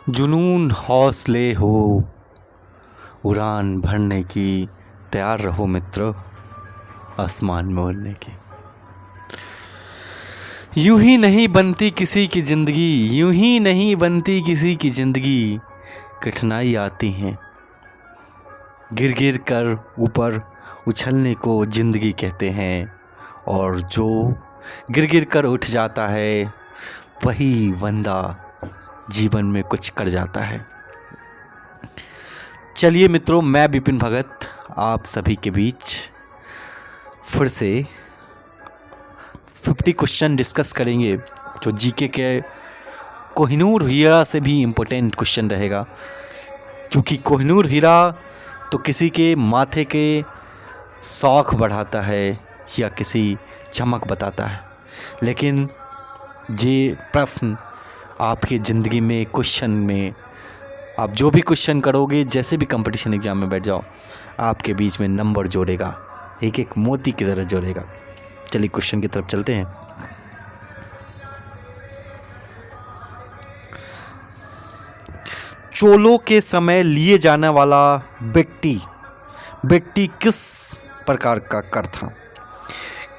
जुनून हौसले हो उड़ान भरने की, तैयार रहो मित्र आसमान में उड़ने की। यूं ही नहीं बनती किसी की ज़िंदगी, यूं ही नहीं बनती किसी की ज़िंदगी। कठिनाई आती हैं गिर गिर कर ऊपर, उछलने को ज़िंदगी कहते हैं। और जो गिर गिर कर उठ जाता है वही बंदा जीवन में कुछ कर जाता है। चलिए मित्रों, मैं विपिन भगत आप सभी के बीच फिर से 50 क्वेश्चन डिस्कस करेंगे, जो जीके के कोहिनूर हीरा से भी इम्पोर्टेंट क्वेश्चन रहेगा। क्योंकि कोहिनूर हीरा तो किसी के माथे के शौक बढ़ाता है या किसी चमक बताता है, लेकिन ये प्रश्न आपकी ज़िंदगी में, क्वेश्चन में, आप जो भी क्वेश्चन करोगे, जैसे भी कंपटीशन एग्ज़ाम में बैठ जाओ, आपके बीच में नंबर जोड़ेगा, एक एक मोती की तरह जोड़ेगा। चलिए क्वेश्चन की तरफ चलते हैं। चोलों के समय लिए जाने वाला बेट्टी, बेट्टी किस प्रकार का कर था?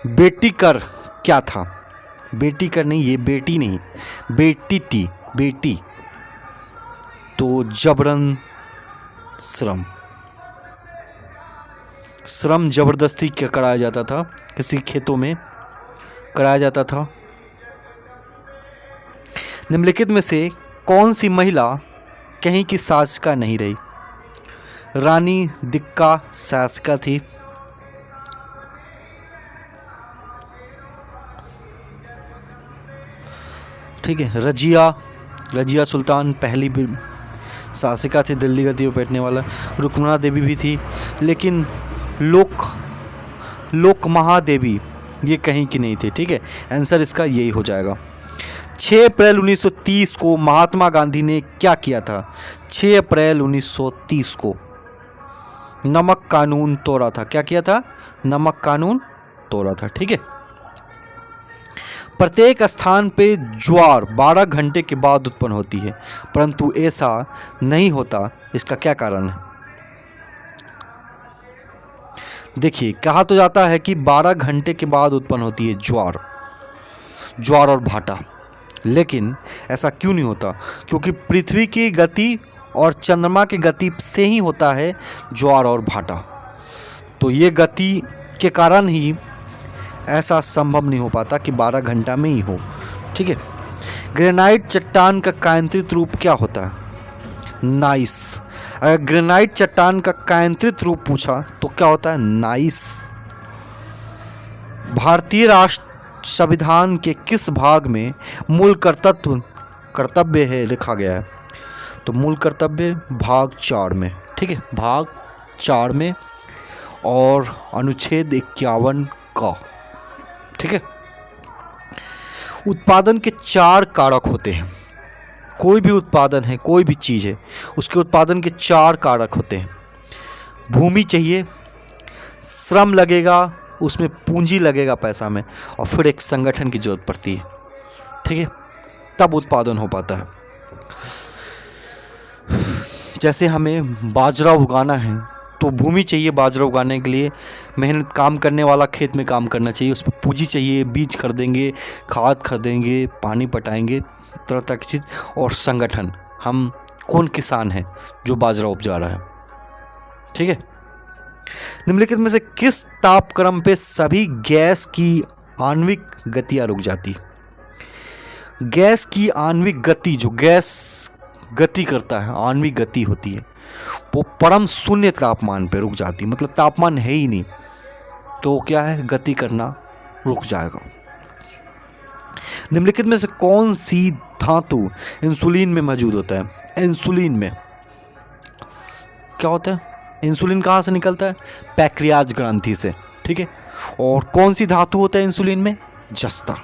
बेटी कर क्या था? बेटी कर नहीं, ये बेटी नहीं, बेटी टी, बेटी तो जबरन श्रम, श्रम जबरदस्ती क्या कराया जाता था, किसी खेतों में कराया जाता था। निम्नलिखित में से कौन सी महिला कहीं की शासिका नहीं रही? रानी दिक्का शासिका थी। ठीक है, रजिया सुल्तान पहली शासिका थी, दिल्ली गद्दी पर बैठने वाला। रुक्मणा देवी भी थी, लेकिन लोक महादेवी ये कहीं की नहीं थी। ठीक है, आंसर इसका यही हो जाएगा। 6 अप्रैल 1930 को महात्मा गांधी ने क्या किया था? 6 अप्रैल 1930 को नमक कानून तोड़ा था। क्या किया था? नमक कानून तोड़ा था। ठीक है, प्रत्येक स्थान पे ज्वार 12 घंटे के बाद उत्पन्न होती है, परंतु ऐसा नहीं होता, इसका क्या कारण है? देखिए, कहा तो जाता है कि 12 घंटे के बाद उत्पन्न होती है ज्वार और भाटा, लेकिन ऐसा क्यों नहीं होता? क्योंकि पृथ्वी की गति और चंद्रमा की गति से ही होता है ज्वार और भाटा। तो ये गति के कारण ही ऐसा संभव नहीं हो पाता कि 12 घंटा में ही हो। ठीक है, ग्रेनाइट चट्टान का कायांत्रित रूप क्या होता है? नाइस। अगर ग्रेनाइट चट्टान का कायांत्रित रूप पूछा तो क्या होता है? नाइस। भारतीय राष्ट्र संविधान के किस भाग में मूल कर्तव्य है लिखा गया है? तो मूल कर्तव्य भाग 4 में। ठीक है, भाग 4 में और अनुच्छेद 51 का। ठीक है, उत्पादन के 4 कारक होते हैं। कोई भी उत्पादन है, कोई भी चीज़ है, उसके उत्पादन के 4 कारक होते हैं। भूमि चाहिए, श्रम लगेगा, उसमें पूंजी लगेगा पैसा में, और फिर एक संगठन की जरूरत पड़ती है। ठीक है, तब उत्पादन हो पाता है। जैसे हमें बाजरा उगाना है तो भूमि चाहिए बाजरा उगाने के लिए, मेहनत काम करने वाला खेत में काम करना चाहिए, उस पर पूंजी चाहिए, बीज खरीदेंगे, खाद खरीदेंगे, पानी पटाएंगे, तरह तरह की चीज़, और संगठन, हम कौन किसान है जो बाजरा उपजा रहा है। ठीक है, निम्नलिखित में से किस तापक्रम पे सभी गैस की आणविक गतियाँ रुक जाती? गैस की आणविक गति, जो गैस गति करता है, आणविक गति होती है, वो परम शून्य तापमान पे रुक जाती, मतलब तापमान है ही नहीं, तो क्या है? गति करना रुक जाएगा। निम्नलिखित में से कौन सी धातु इंसुलिन में मौजूद होता है? इंसुलिन में क्या होता है? इंसुलिन कहाँ से निकलता है? पैक्रियाज ग्रंथि से। ठीक है, और कौन सी धातु होता है इंसुलिन में? जस्ता।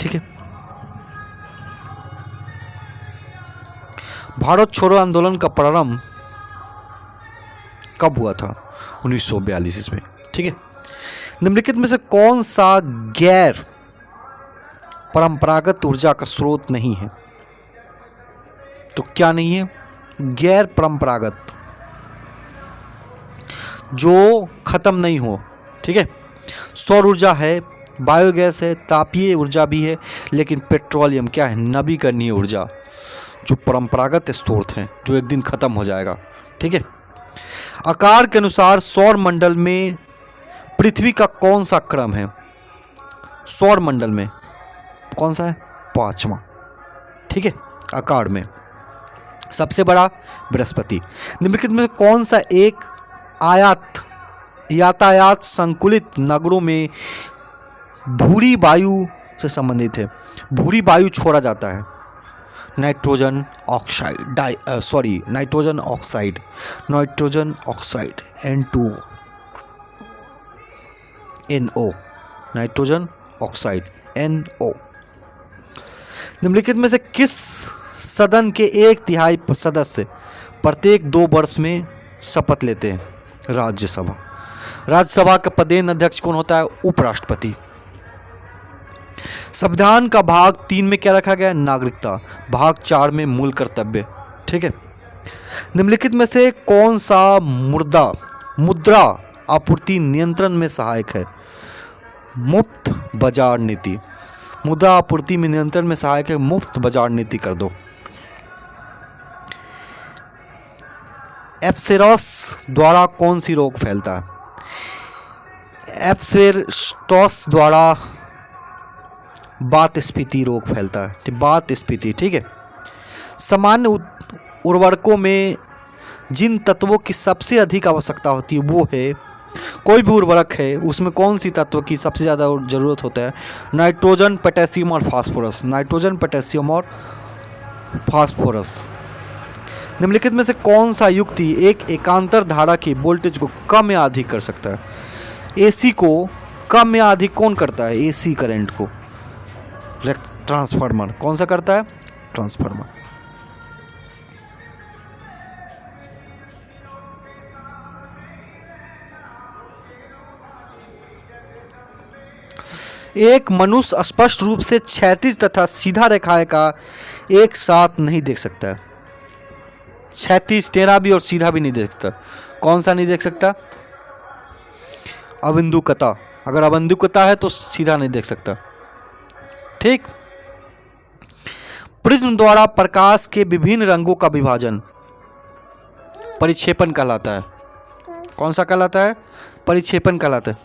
ठीक है, भारत छोड़ो आंदोलन का प्रारंभ कब हुआ था? 1942 ईस्वी। ठीक है, निम्नलिखित में से कौन सा गैर परंपरागत ऊर्जा का स्रोत नहीं है? तो क्या नहीं है? गैर परंपरागत, जो खत्म नहीं हो। ठीक है, सौर ऊर्जा है, बायोगैस है, तापीय ऊर्जा भी है, लेकिन पेट्रोलियम क्या है? नवीकरणीय ऊर्जा, जो परंपरागत स्रोत हैं, जो एक दिन खत्म हो जाएगा। ठीक है, आकार के अनुसार सौर मंडल में पृथ्वी का कौन सा क्रम है? सौर मंडल में कौन सा है? 5वां। ठीक है, आकार में सबसे बड़ा बृहस्पति। निम्नलिखित में कौन सा एक यातायात संकुलित नगरों में भूरी वायु से संबंधित है? भूरी वायु छोड़ा जाता है nitrogen oxide, nitrogen oxide N2O, nitrogen oxide NO। निम्नलिखित में से किस सदन के 1/3 सदस्य प्रत्येक 2 वर्ष में शपथ लेते हैं? राज्यसभा। राज्यसभा का पदेन अध्यक्ष कौन होता है? उपराष्ट्रपति। संविधान का भाग 3 में क्या रखा गया है? नागरिकता। भाग 4 में मूल कर्तव्य। ठीक है, निम्नलिखित में से कौन सा मुद्रा आपूर्ति नियंत्रण में सहायक है? मुफ्त बाजार नीति। मुद्रा आपूर्ति में नियंत्रण में सहायक है, मुफ्त बाजार नीति कर दो। एप्सेरॉस द्वारा कौन सी रोग फैलता है? एप्सेरॉस द्वारा वातस्फीति रोग फैलता है, वातस्फीति। ठीक है, सामान्य उर्वरकों में जिन तत्वों की सबसे अधिक आवश्यकता होती है वो है, कोई भी उर्वरक है उसमें कौन सी तत्व की सबसे ज़्यादा ज़रूरत होता है? नाइट्रोजन, पोटेशियम और फास्फोरस। नाइट्रोजन, पोटेशियम और फास्फोरस। निम्नलिखित में से कौन सा युक्ति एक एकांतर धारा की वोल्टेज को कम या अधिक कर सकता है? एसी को कम या अधिक कौन करता है? एसी करंट को ट्रांसफार्मर। कौन सा करता है? ट्रांसफार्मर। एक मनुष्य स्पष्ट रूप से क्षैतिज तथा सीधा रेखाएं का एक साथ नहीं देख सकता है। क्षैतिज, टेढ़ा भी और सीधा भी नहीं देख सकता। कौन सा नहीं देख सकता? अबिंदुकता। अगर अबिंदुकता है तो सीधा नहीं देख सकता। ठीक, प्रिज्म द्वारा प्रकाश के विभिन्न रंगों का विभाजन परिक्षेपण कहलाता है। कौन सा कहलाता है? परिक्षेपण कहलाता है।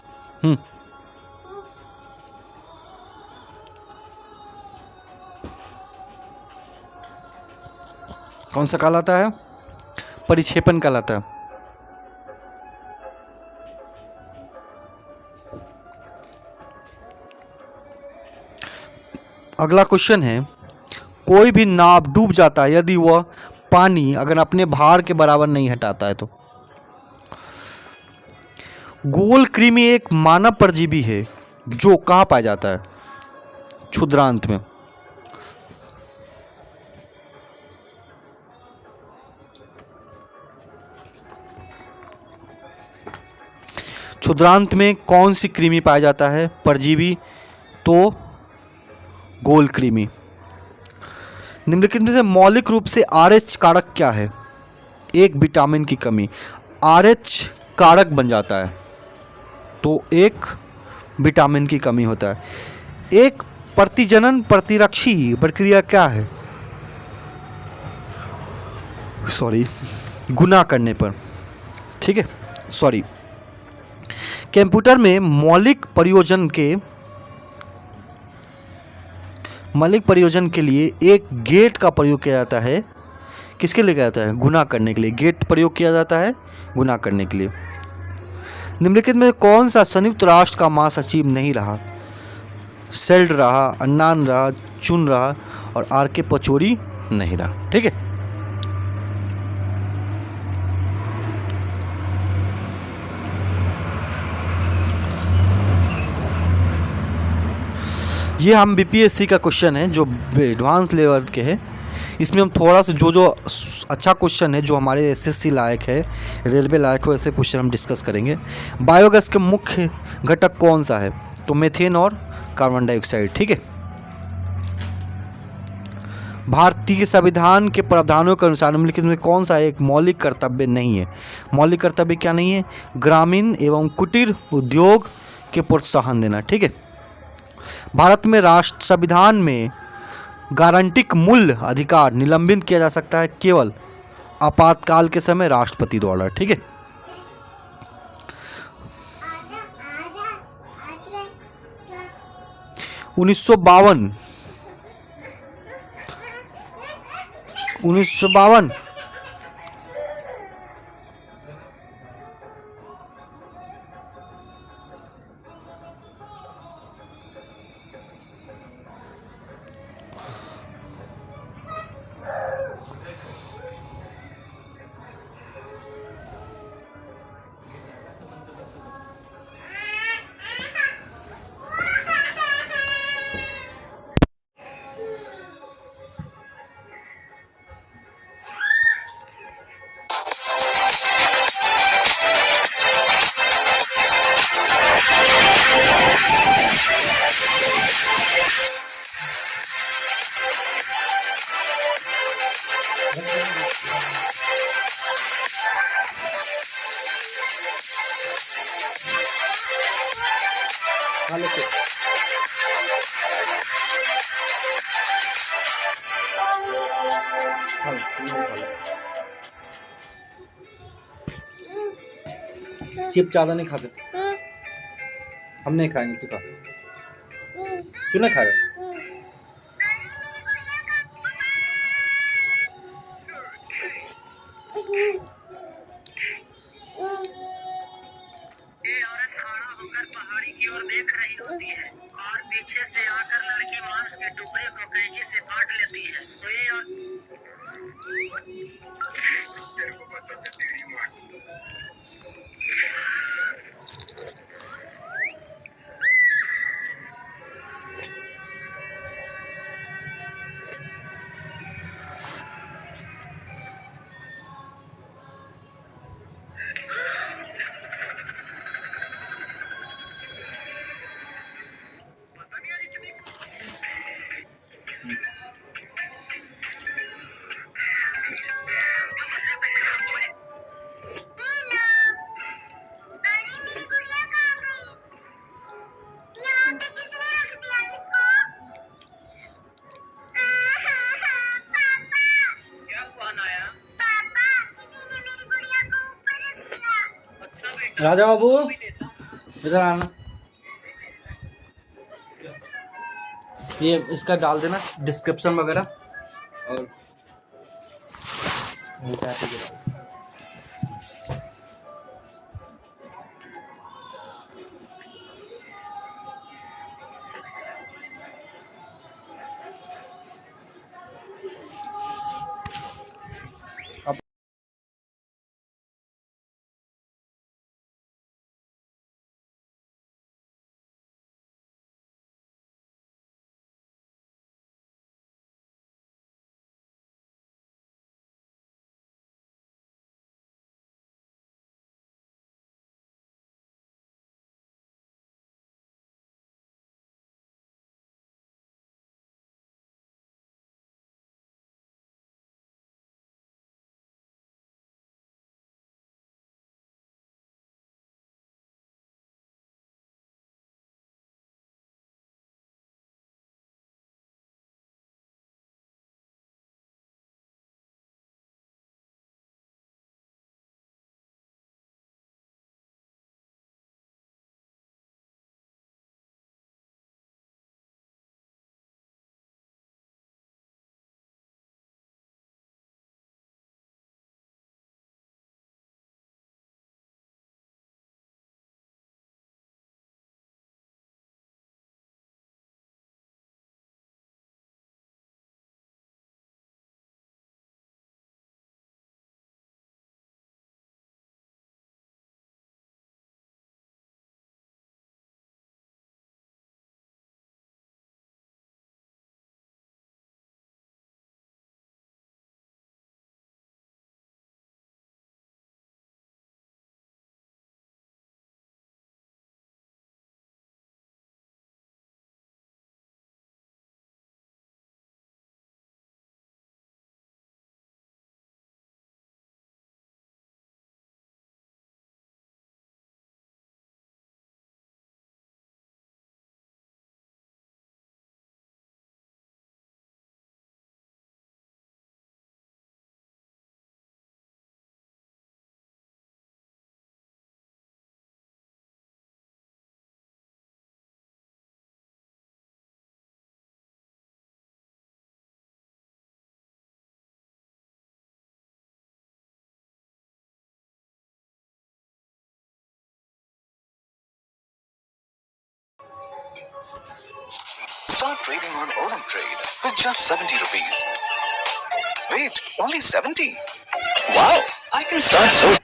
कौन सा कहलाता है? परिक्षेपण कहलाता है। अगला क्वेश्चन है, कोई भी नाव डूब जाता है यदि वह पानी अगर अपने भार के बराबर नहीं हटाता है तो? गोल कृमि एक मानव परजीवी है जो कहाँ पाया जाता है? क्षुद्रांत में। क्षुद्रांत में कौन सी कृमि पाया जाता है? परजीवी। तो गोल कृमि। निम्नलिखित में से मौलिक रूप से RH कारक क्या है? एक विटामिन की कमी। RH कारक बन जाता है तो एक विटामिन की कमी होता है। एक प्रतिजनन प्रतिरक्षी प्रक्रिया क्या है? गुना करने पर। ठीक है, कंप्यूटर में मौलिक प्रयोजन के लिए एक गेट का प्रयोग किया जाता है। किसके लिए किया जाता है? गुना करने के लिए गेट प्रयोग किया जाता है, गुना करने के लिए। निम्नलिखित में कौन सा संयुक्त राष्ट्र का महासचिव नहीं रहा? सेल्ड रहा, अन्नान रहा, चुन रहा और RK पचौरी नहीं रहा। ठीक है, ये हम BPSC का क्वेश्चन है जो एडवांस लेवल के हैं। इसमें हम थोड़ा सा जो अच्छा क्वेश्चन है जो हमारे SSC लायक है, रेलवे लायक हो, ऐसे क्वेश्चन हम डिस्कस करेंगे। बायोगैस के मुख्य घटक कौन सा है? तो मीथेन और कार्बन डाइऑक्साइड। ठीक है, भारतीय संविधान के प्रावधानों के अनुसार निम्नलिखित में कौन सा एक मौलिक कर्तव्य नहीं है? मौलिक कर्तव्य क्या नहीं है? ग्रामीण एवं कुटीर उद्योग के प्रोत्साहन देना। ठीक है। भारत में राष्ट्र संविधान में गारंटिक मूल्य अधिकार निलंबित किया जा सकता है केवल आपातकाल के समय राष्ट्रपति द्वारा। ठीक है। 1952 1952 चिप ज़्यादा नहीं खाते, हम नहीं खाएंगे, तू खा। तू नहीं खाएगा? ये औरत खड़ा होकर पहाड़ी की ओर देख रही होती है और पीछे से आकर लड़की मांस के टुकड़े को कैंची से काट लेती है। तो ये तेरे को पता है तेरी मां राजा बाबू इधर आना, ये इसका डाल देना डिस्क्रिप्शन वगैरह और trading on Aurum Trade with just 70 rupees. Wait, only 70? Wow, I can start so